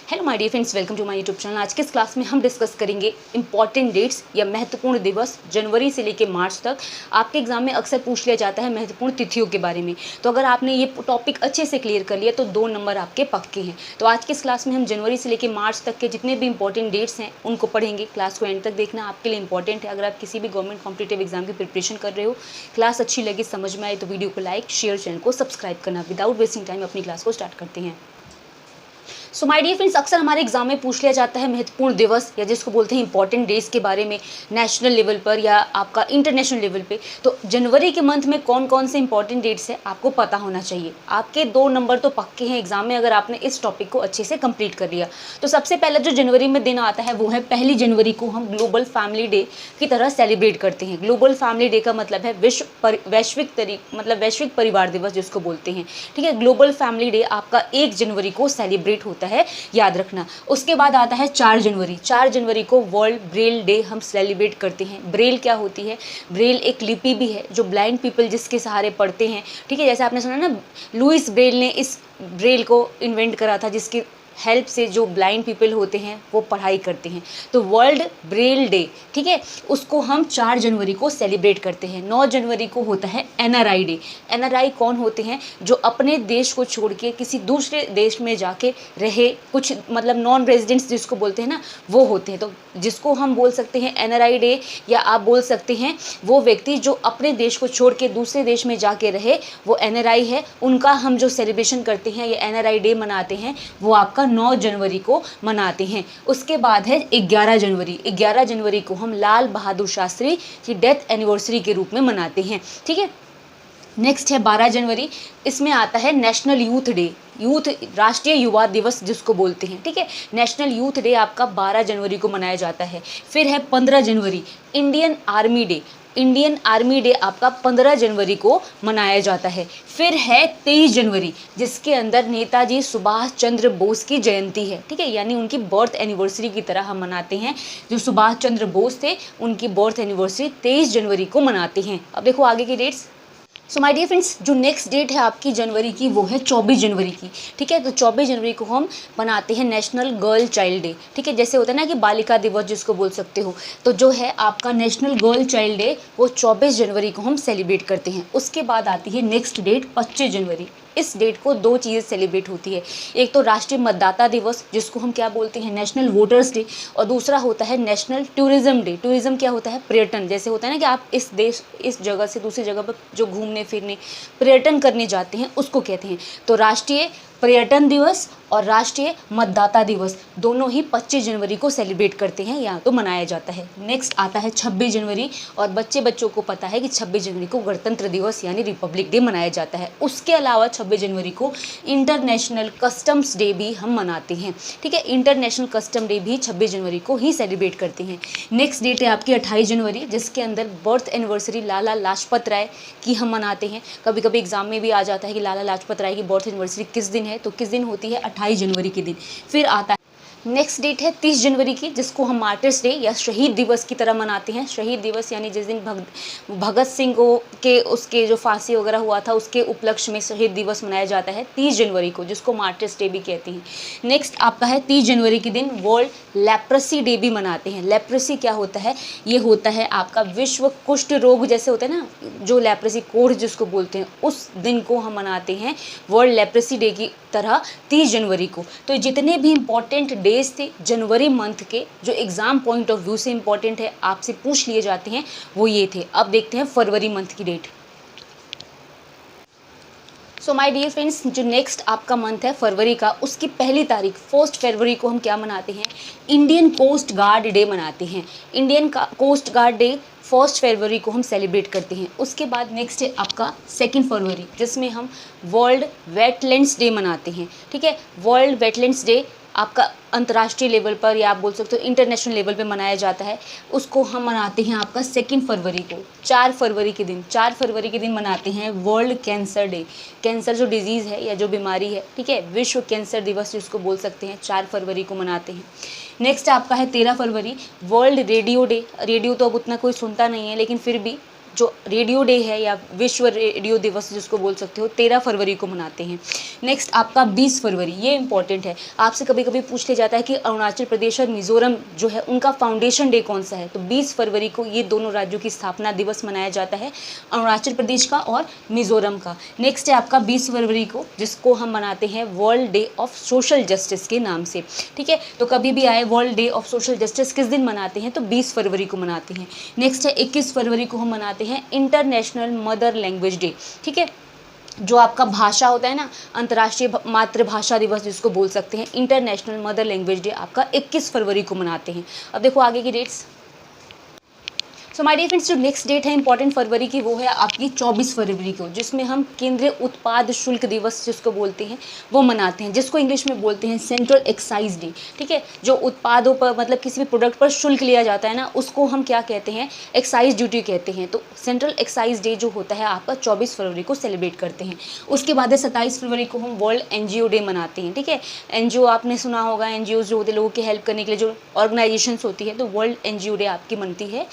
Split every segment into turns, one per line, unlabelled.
Hello my dear friends, welcome to my YouTube channel. आज के इस क्लास में हम डिस्कस करेंगे इंपॉर्टेंट डेट्स या महत्वपूर्ण दिवस जनवरी से लेकर मार्च तक। आपके एग्जाम में अक्सर पूछ लिया जाता है महत्वपूर्ण तिथियों के बारे में, तो अगर आपने ये टॉपिक अच्छे से क्लियर कर लिया तो 2 नंबर आपके पक्के हैं। तो आज के इस क्लास में हम जनवरी से लेकर मार्च तक के जितने भी इंपॉर्टेंट डेट्स हैं उनको पढ़ेंगे। क्लास को एंड तक देखना आपके लिए इंपॉर्टेंट है। अगर आप किसी भी गवर्नमेंट कॉम्पिटिटिव एग्जाम की प्रिपरेशन कर रहे हो, क्लास अच्छी लगी, समझ में आए तो वीडियो को लाइक, शेयर, चैनल को सब्सक्राइब करना। विदाउट वेस्टिंग टाइम अपनी क्लास को स्टार्ट करते हैं। सो माय डियर फ्रेंड्स, अक्सर हमारे एग्जाम में पूछ लिया जाता है महत्वपूर्ण दिवस या जिसको बोलते हैं इंपॉर्टेंट डेज के बारे में, नेशनल लेवल पर या आपका इंटरनेशनल लेवल पे। तो जनवरी के मंथ में कौन कौन से इंपॉर्टेंट डेट्स है आपको पता होना चाहिए। आपके 2 नंबर तो पक्के हैं एग्जाम में अगर आपने इस टॉपिक को अच्छे से कंप्लीट कर लिया। तो सबसे पहले जो जनवरी में दिन आता है वो है 1 जनवरी को हम ग्लोबल फैमिली डे की तरह सेलिब्रेट करते हैं। ग्लोबल फैमिली डे का मतलब है वैश्विक परिवार दिवस जिसको बोलते हैं। ठीक है, ग्लोबल फैमिली डे आपका 1 जनवरी को सेलिब्रेट होता है, याद रखना। उसके बाद आता है 4 जनवरी। 4 जनवरी को वर्ल्ड ब्रेल डे हम सेलिब्रेट करते हैं। ब्रेल क्या होती है? ब्रेल एक लिपि भी है जो ब्लाइंड पीपल जिसके सहारे पढ़ते हैं। ठीक है, जैसे आपने सुना ना, लुइस ब्रेल ने इस ब्रेल को इन्वेंट करा था जिसकी हेल्प से जो ब्लाइंड पीपल होते हैं वो पढ़ाई करते हैं। तो वर्ल्ड ब्रेल डे, ठीक है, उसको हम 4 जनवरी को सेलिब्रेट करते हैं। 9 जनवरी को होता है एनआरआई डे। एनआरआई कौन होते हैं? जो अपने देश को छोड़ के किसी दूसरे देश में जाके रहे, कुछ मतलब नॉन रेजिडेंट्स जिसको बोलते हैं ना, वो होते हैं। तो जिसको हम बोल सकते हैं एनआरआई डे, या आप बोल सकते हैं वो व्यक्ति जो अपने देश को छोड़ के दूसरे देश में जाके रहे, वो एनआरआई है। उनका हम जो सेलिब्रेशन करते हैं या एनआरआई डे मनाते हैं वो आपका 9 जनवरी को मनाते हैं। उसके बाद है 11 जनवरी। 11 जनवरी को हम लाल बहादुर शास्त्री की डेथ एनिवर्सरी के रूप में मनाते हैं। ठीक है, नेक्स्ट है 12 जनवरी। इसमें आता है नेशनल यूथ डे, राष्ट्रीय युवा दिवस जिसको बोलते हैं। ठीक है, नेशनल यूथ डे आपका 12 जनवरी को मनाया जाता है। फिर है 15 जनवरी, Indian Army Day. Indian Army Day आपका 15 जनवरी को मनाया जाता है। फिर है 23 जनवरी जिसके अंदर नेताजी सुभाष चंद्र बोस की जयंती है। ठीक है, यानी उनकी बर्थ एनिवर्सरी की तरह हम मनाते हैं। जो सुभाष चंद्र बोस थे उनकी बर्थ एनिवर्सरी 23 जनवरी को मनाते हैं। अब देखो आगे की dates. So my dear friends, जो नेक्स्ट डेट है आपकी जनवरी की वो है 24 जनवरी की। ठीक है, तो 24 जनवरी को हम मनाते हैं नेशनल गर्ल चाइल्ड डे। ठीक है, जैसे होता है ना कि बालिका दिवस जिसको बोल सकते हो, तो जो है आपका नेशनल गर्ल चाइल्ड डे वो 24 जनवरी को हम सेलिब्रेट करते हैं। उसके बाद आती है नेक्स्ट डेट 25 जनवरी। इस डेट को 2 चीज़ें सेलिब्रेट होती है। एक तो राष्ट्रीय मतदाता दिवस जिसको हम क्या बोलते हैं, नेशनल वोटर्स डे, और दूसरा होता है नेशनल टूरिज्म डे। टूरिज्म क्या होता है? पर्यटन। जैसे होता है ना कि आप इस जगह से दूसरी जगह पर जो घूमने फिरने पर्यटन करने जाते हैं उसको कहते हैं। तो राष्ट्रीय पर्यटन दिवस और राष्ट्रीय मतदाता दिवस दोनों ही 25 जनवरी को सेलिब्रेट करते हैं, यहाँ तो मनाया जाता है। नेक्स्ट आता है 26 जनवरी, और बच्चों को पता है कि 26 जनवरी को गणतंत्र दिवस यानी रिपब्लिक डे मनाया जाता है। उसके अलावा 26 जनवरी को इंटरनेशनल कस्टम्स डे भी हम मनाते हैं। ठीक है, इंटरनेशनल कस्टम डे भी 26 जनवरी को ही सेलिब्रेट करते हैं। नेक्स्ट डेट है आपकी 28 जनवरी जिसके अंदर बर्थ एनिवर्सरी लाला लाजपत राय की हम मनाते हैं। कभी कभी एग्जाम में भी आ जाता है कि लाला लाजपत राय की बर्थ एनिवर्सरी किस दिन है, तो किस दिन होती है? 28 जनवरी के दिन। फिर आता है नेक्स्ट डेट है 30 जनवरी की जिसको हम मार्टर्स डे या शहीद दिवस की तरह मनाते हैं। शहीद दिवस यानी जिस दिन भगत सिंह को उसके जो फांसी वगैरह हुआ था उसके उपलक्ष्य में शहीद दिवस मनाया जाता है 30 जनवरी को, जिसको मार्टर्स डे भी कहते हैं। नेक्स्ट आपका है 30 जनवरी के दिन वर्ल्ड लेप्रेसी डे भी मनाते हैं। लेप्रेसी क्या होता है? ये होता है आपका विश्व कुष्ठ रोग, जैसे होता है ना जो लेप्रेसी कोढ़ जिसको बोलते हैं, उस दिन को हम मनाते हैं वर्ल्ड लेप्रेसी डे की तरह 30 जनवरी को। तो जितने भी इंपॉर्टेंट डेज थे जनवरी मंथ के जो एग्जाम पॉइंट ऑफ व्यू से इंपॉर्टेंट है, आपसे पूछ लिए जाते हैं, वो ये थे। अब देखते हैं फरवरी मंथ की date. So my dear friends, जो नेक्स्ट आपका मंथ है फरवरी का, उसकी पहली तारीख 1 फरवरी को हम क्या मनाते हैं? इंडियन कोस्ट गार्ड डे मनाते हैं। इंडियन कोस्ट गार्ड डे 1 फरवरी को हम सेलिब्रेट करते हैं। उसके बाद नेक्स्ट है आपका 2 फरवरी जिसमें हम वर्ल्ड वेटलैंड्स डे मनाते हैं। ठीक है, वर्ल्ड वेटलैंड्स डे आपका अंतर्राष्ट्रीय लेवल पर या आप बोल सकते हो इंटरनेशनल लेवल पे मनाया जाता है। उसको हम मनाते हैं आपका 2 फरवरी को। 4 फरवरी के दिन मनाते हैं वर्ल्ड कैंसर डे। कैंसर जो डिजीज़ है या जो बीमारी है, ठीक है, विश्व कैंसर दिवस जिसको बोल सकते हैं, 4 फरवरी को मनाते हैं। नेक्स्ट आपका है 13 फरवरी वर्ल्ड रेडियो डे। रेडियो तो अब उतना कोई सुनता नहीं है लेकिन फिर भी जो रेडियो डे है या विश्व रेडियो दिवस जिसको बोल सकते हो, 13 फरवरी को मनाते हैं। नेक्स्ट आपका 20 फरवरी, ये इंपॉर्टेंट है, आपसे कभी कभी पूछ लिया जाता है कि अरुणाचल प्रदेश और मिजोरम जो है उनका फाउंडेशन डे कौन सा है, तो 20 फरवरी को ये दोनों राज्यों की स्थापना दिवस मनाया जाता है, अरुणाचल प्रदेश का और मिजोरम का। नेक्स्ट है आपका 20 फरवरी को, जिसको हम मनाते हैं world day of social justice के नाम से, ठीक है। तो कभी भी आए world day of social justice किस दिन मनाते हैं, तो 20 फरवरी को मनाते हैं। नेक्स्ट है 21 फरवरी को हम मनाते हैं इंटरनेशनल मदर लैंग्वेज डे, ठीक है। जो आपका भाषा होता है ना, अंतर्राष्ट्रीय मातृभाषा दिवस जिसको बोल सकते हैं, इंटरनेशनल मदर लैंग्वेज डे आपका 21 फरवरी को मनाते हैं। अब देखो आगे की dates. So my dear friends, जो नेक्स्ट डेट है इंपॉर्टेंट फरवरी की, वो है आपकी 24 फरवरी को, जिसमें हम केंद्रीय उत्पाद शुल्क दिवस जिसको बोलते हैं वो मनाते हैं, जिसको इंग्लिश में बोलते हैं सेंट्रल एक्साइज डे, ठीक है। जो उत्पादों पर मतलब किसी भी प्रोडक्ट पर शुल्क लिया जाता है ना, उसको हम क्या कहते हैं, एक्साइज ड्यूटी कहते हैं। तो सेंट्रल एक्साइज डे जो होता है आपका 24 फरवरी को सेलिब्रेट करते हैं। उसके बाद है 27 फरवरी को हम वर्ल्ड एनजीओ डे मनाते हैं, ठीक है। एनजीओ आपने सुना होगा, एनजीओ जो होते हैं लोगों की हेल्प करने के लिए जो ऑर्गेनाइजेशंस होती है, तो वर्ल्ड एनजीओ डे आपकी मनती है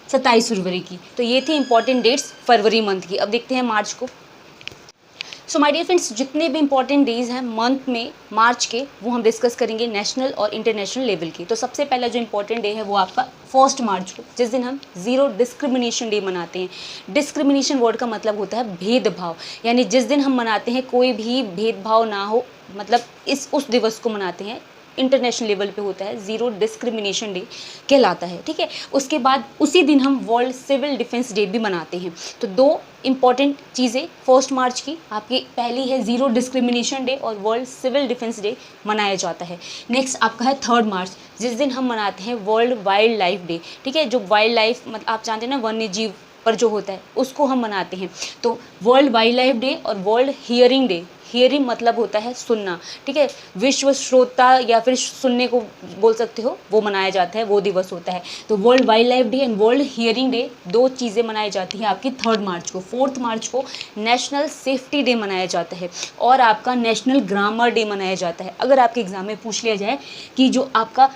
27 फरवरी की। तो ये थी इंपॉर्टेंट डेट्स फरवरी मंथ की। अब देखते हैं मार्च को। सो माय डियर फ्रेंड्स, जितने भी इंपॉर्टेंट डेज हैं मंथ में मार्च के, वो हम डिस्कस करेंगे नेशनल और इंटरनेशनल लेवल की। तो सबसे पहला जो इंपॉर्टेंट डे है वो आपका 1 मार्च को, जिस दिन हम ज़ीरो डिस्क्रिमिनेशन डे मनाते हैं। डिस्क्रिमिनेशन वर्ड का मतलब होता है भेदभाव, यानी जिस दिन हम मनाते हैं कोई भी भेदभाव ना हो, मतलब उस दिवस को मनाते हैं। इंटरनेशनल लेवल पे होता है, ज़ीरो डिस्क्रिमिनेशन डे कहलाता है, ठीक है। उसके बाद उसी दिन हम वर्ल्ड सिविल डिफेंस डे भी मनाते हैं। तो दो इंपॉर्टेंट चीज़ें 1 मार्च की आपकी, पहली है ज़ीरो डिस्क्रिमिनेशन डे और वर्ल्ड सिविल डिफेंस डे मनाया जाता है। नेक्स्ट आपका है 3 मार्च, जिस दिन हम मनाते हैं वर्ल्ड वाइल्ड लाइफ डे, ठीक है। जो वाइल्ड लाइफ मतलब आप जानते हैं ना, वन्य जीव पर जो होता है उसको हम मनाते हैं। तो वर्ल्ड वाइल्ड लाइफ डे और वर्ल्ड हियरिंग डे, हियरिंग मतलब होता है सुनना, ठीक है। विश्व श्रोता या फिर सुनने को बोल सकते हो, वो मनाया जाता है, वो दिवस होता है। तो world wild life day and world hearing day, दो चीज़ें मनाई जाती हैं आपकी 3 मार्च को। 4 मार्च को नेशनल सेफ्टी डे मनाया जाता है और आपका नेशनल ग्रामर डे मनाया जाता है। अगर आपके एग्जाम में पूछ लिया जाए कि जो आपका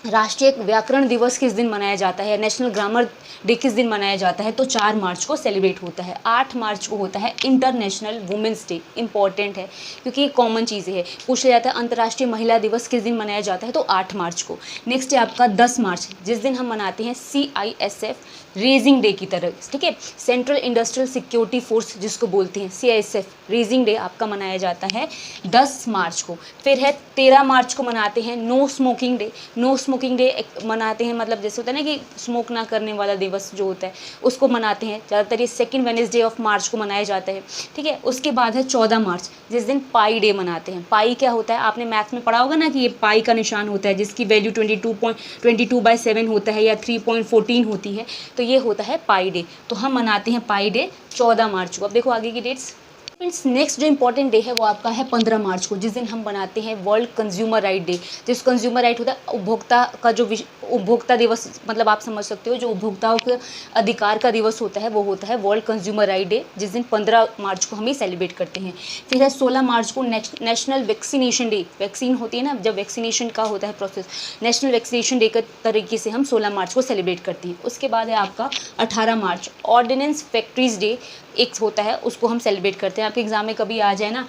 राष्ट्रीय व्याकरण दिवस किस दिन मनाया जाता है, नेशनल ग्रामर डे किस दिन मनाया जाता है, तो 4 मार्च को सेलिब्रेट होता है। 8 मार्च को होता है इंटरनेशनल वुमेंस डे, इंपॉर्टेंट है क्योंकि ये कॉमन चीज़ें है। पूछा जाता है अंतर्राष्ट्रीय महिला दिवस किस दिन मनाया जाता है, तो 8 मार्च को। नेक्स्ट है आपका 10 मार्च, जिस दिन हम मनाते हैं CISF रेजिंग डे की तरह, ठीक है। सेंट्रल इंडस्ट्रियल सिक्योरिटी फोर्स जिसको बोलते हैं, CISF रेजिंग डे आपका मनाया जाता है 10 मार्च को। फिर है 13 मार्च को मनाते हैं no smoking day. No smoking day मनाते हैं, मतलब जैसे होता है ना कि स्मोक ना करने वाला दिवस जो होता है उसको मनाते हैं। ज़्यादातर ये सेकंड वेडनेसडे ऑफ मार्च को मनाया जाता है, ठीक है। उसके बाद है 14 मार्च, जिस दिन पाई डे मनाते हैं। पाई क्या होता है, आपने मैथ्स में पढ़ा होगा ना कि ये पाई का निशान होता है जिसकी वैल्यू 22.22/7 होता है या 3.14 होती है, तो ये होता है पाई डे। तो हम मनाते हैं पाई डे 14 मार्च को। अब देखो आगे की डेट्स। फ्रेंड्स, नेक्स्ट जो इंपॉर्टेंट डे है वो आपका है 15 मार्च को, जिस दिन हम बनाते हैं वर्ल्ड कंज्यूमर राइट डे। जिस कंज्यूमर राइट होता है उपभोक्ता का, जो उपभोक्ता दिवस मतलब आप समझ सकते हो, जो उपभोक्ताओं के अधिकार का दिवस होता है वो होता है वर्ल्ड कंज्यूमर राइट डे, जिस दिन 15 मार्च को हम ये सेलिब्रेट करते हैं। फिर है 16 मार्च को नेशनल वैक्सीनेशन डे। वैक्सीन होती है ना, जब वैक्सीनेशन का होता है प्रोसेस, नेशनल वैक्सीनेशन डे के तरीके से हम 16 मार्च को सेलिब्रेट करते हैं। उसके बाद है आपका 18 मार्च ऑर्डिनेंस फैक्ट्रीज डे एक होता है, उसको हम सेलिब्रेट करते हैं। आपके एग्जाम में कभी आ जाए ना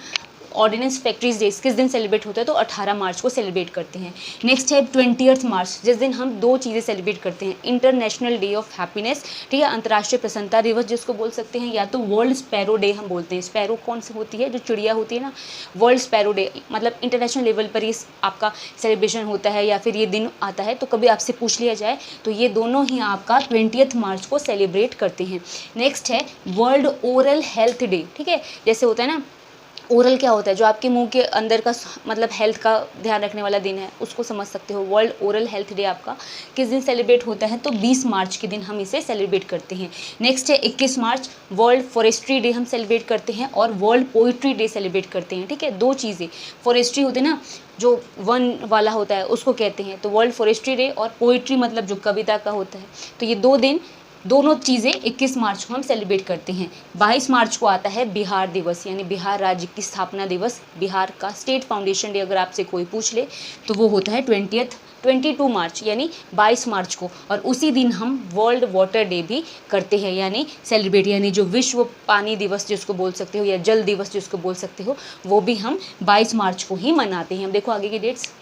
ऑर्डिनेंस फैक्ट्रीज डे किस दिन सेलिब्रेट होता है, तो 18 मार्च को सेलिब्रेट करते हैं। नेक्स्ट है 20 मार्च, जिस दिन हम दो चीज़ें सेलिब्रेट करते हैं, इंटरनेशनल डे ऑफ हैप्पीनेस, ठीक है, अंतर्राष्ट्रीय प्रसन्नता दिवस जिसको बोल सकते हैं, या तो वर्ल्ड स्पैरो डे हम बोलते हैं। स्पैरो कौन सी होती है, जो चिड़िया होती है ना, वर्ल्ड स्पैरो डे मतलब इंटरनेशनल लेवल पर ये आपका सेलिब्रेशन होता है या फिर ये दिन आता है। तो कभी आपसे पूछ लिया जाए तो ये दोनों ही आपका 20 मार्च को सेलिब्रेट करते हैं। नेक्स्ट है वर्ल्ड ओरल हेल्थ डे, ठीक है। जैसे होता है ना, ओरल क्या होता है, जो आपके मुंह के अंदर का मतलब हेल्थ का ध्यान रखने वाला दिन है, उसको समझ सकते हो। वर्ल्ड ओरल हेल्थ डे आपका किस दिन सेलिब्रेट होता है, तो 20 मार्च के दिन हम इसे सेलिब्रेट करते हैं। नेक्स्ट है 21 मार्च, वर्ल्ड फॉरेस्ट्री डे हम सेलिब्रेट करते हैं और वर्ल्ड पोइट्री डे सेलिब्रेट करते हैं, ठीक है। दो चीज़ें, फॉरेस्ट्री होते हैं ना, जो वन वाला होता है उसको कहते हैं, तो वर्ल्ड फॉरेस्ट्री डे, और पोइट्री मतलब जो कविता का होता है। तो ये दो दिन दोनों चीज़ें 21 मार्च को हम सेलिब्रेट करते हैं। 22 मार्च को आता है बिहार दिवस, यानी बिहार राज्य की स्थापना दिवस। बिहार का स्टेट फाउंडेशन डे अगर आपसे कोई पूछ ले तो वो होता है 22 मार्च यानी 22 मार्च को। और उसी दिन हम वर्ल्ड वाटर डे भी करते हैं, यानी सेलिब्रेट, यानी जो विश्व पानी दिवस जिसको बोल सकते हो या जल दिवस जिसको बोल सकते हो, वो भी हम 22 मार्च को ही मनाते हैं। हम देखो आगे की डेट्स।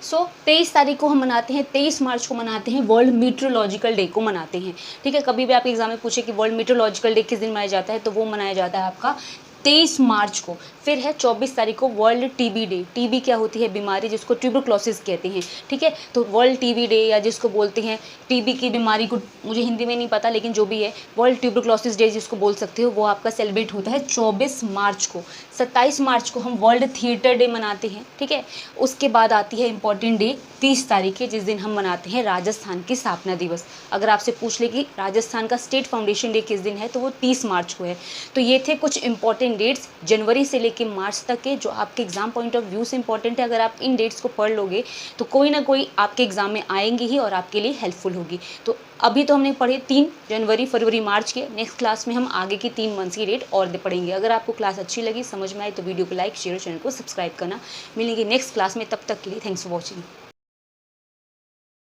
23 तारीख को हम मनाते हैं, 23 मार्च को मनाते हैं वर्ल्ड मीटरोलॉजिकल डे को मनाते हैं। ठीक है, कभी भी आपके एग्जाम में पूछे कि वर्ल्ड मीटरोलॉजिकल डे किस दिन मनाया जाता है, तो वो मनाया जाता है आपका 23 मार्च को। फिर है 24 तारीख को वर्ल्ड टीबी डे। टीबी क्या होती है? बीमारी, जिसको ट्यूबरक्लोसिस कहते हैं। ठीक है, तो वर्ल्ड टीबी डे या जिसको बोलते हैं टीबी की बीमारी को, मुझे हिंदी में नहीं पता लेकिन जो भी है, वर्ल्ड ट्यूबरक्लोसिस डे जिसको बोल सकते हो, वो आपका सेलिब्रेट होता है 24 मार्च को। 27 मार्च को हम वर्ल्ड थिएटर डे मनाते हैं। ठीक है, उसके बाद आती है इंपॉर्टेंट डे 30 तारीख है, जिस दिन हम मनाते हैं राजस्थान की स्थापना दिवस। अगर आपसे पूछ ले कि राजस्थान का स्टेट फाउंडेशन डे किस दिन है, तो वो 30 मार्च को है। तो ये थे कुछ इंपॉर्टेंट डेट्स जनवरी से लेकर मार्च तक के, जो आपके एग्जाम पॉइंट ऑफ व्यू से इंपॉर्टेंट है। अगर आप इन डेट्स को पढ़ लोगे तो कोई ना कोई आपके एग्जाम में आएंगे ही और आपके लिए हेल्पफुल होगी। तो अभी तो हमने पढ़े 3 जनवरी, फरवरी, मार्च के। नेक्स्ट क्लास में हम आगे की 3 मंथ्स की डेट और पढ़ेंगे। अगर आपको क्लास अच्छी लगी, समझ में आए, तो वीडियो को लाइक, शेयर, चैनल को सब्सक्राइब करना। मिलेंगे नेक्स्ट क्लास में, तब तक के लिए थैंक्स फॉर वॉचिंग।